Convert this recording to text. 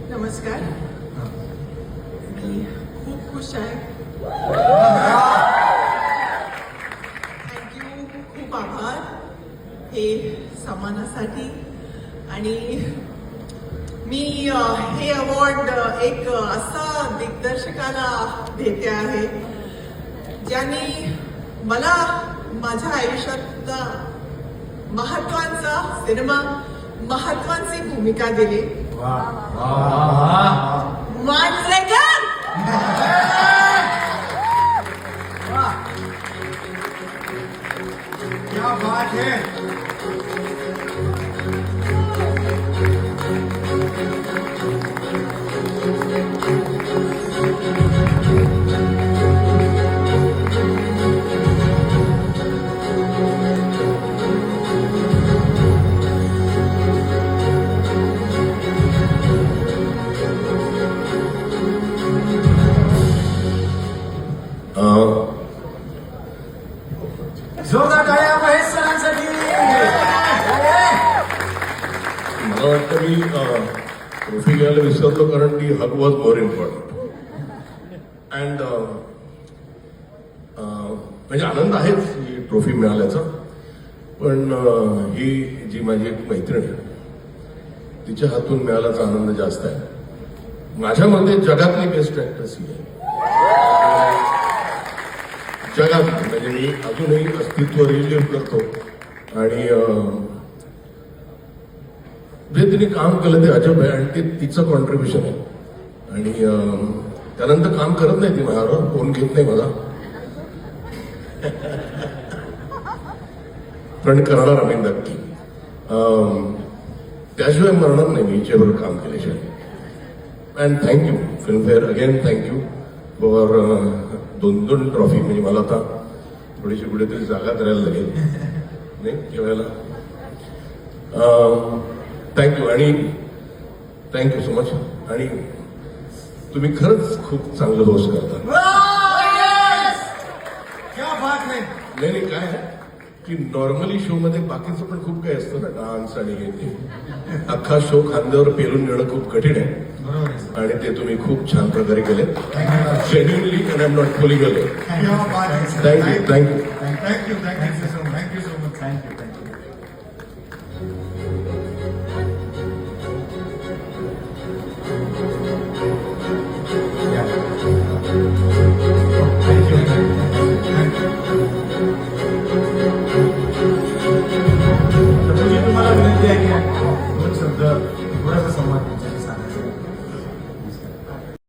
नमस्कार. मी खूप खुश आहे. थँक्यू. खूप आभार हे सन्मानासाठी. आणि मी हे अवॉर्ड एक असा दिग्दर्शकाला देते आहे ज्यांनी मला माझ्या आयुष्यातला महत्वाचा सिनेमा महत्वाची भूमिका दिली. मांजरेकर. क्या बात है. जोरदार टाळ्या महेश सरांसाठी. मला वाटतं मी ट्रॉफी घ्यायला विसरलो कारण ती हग वॉज मोर इम्पॉर्टंट. अँड म्हणजे आनंद आहेच ही ट्रॉफी मिळाल्याचा, पण ही जी माझी एक मैत्रीण आहे तिच्या हातून मिळाल्याचा आनंद जास्त आहे. माझ्यामध्ये जगातली बेस्ट ऍक्ट्रेस ही आहे. जगात म्हणजे मी अजूनही अस्तित्व रिलीव्ह करतो आणि जे तिने काम केलं ते अजब आहे आणि ते तिचं कॉन्ट्रीब्युशन आहे. आणि त्यानंतर काम करत नाही ती माझ्यावर, फोन घेत नाही मला, पण करणार आम्ही नक्की. त्याशिवाय मरणार नाही मी हिच्याबरोबर काम केल्याशिवाय. And thank you Filmfare, again thank you for 2 trophy. म्हणजे मला आता थोडीशी कुठेतरी जागा करायला लागेल नाही ठेवायला. थँक्यू आणि थँक्यू सो मच. आणि तुम्ही खरंच खूप चांगलं होस्ट करता. क्या बात है. नाही काय आहे की नॉर्मली शो मध्ये बाकीचं पण खूप काही असतं ना, डान्स आणि हे ते. अख्खा शो खांद्यावर पेलून नेणं खूप कठीण आहे बरोबर आहे. आणि ते तुम्ही खूप छान प्रकारे केले. Genuinely and I am not fooling. क्या बात है. थँक्यू. थँक्यू.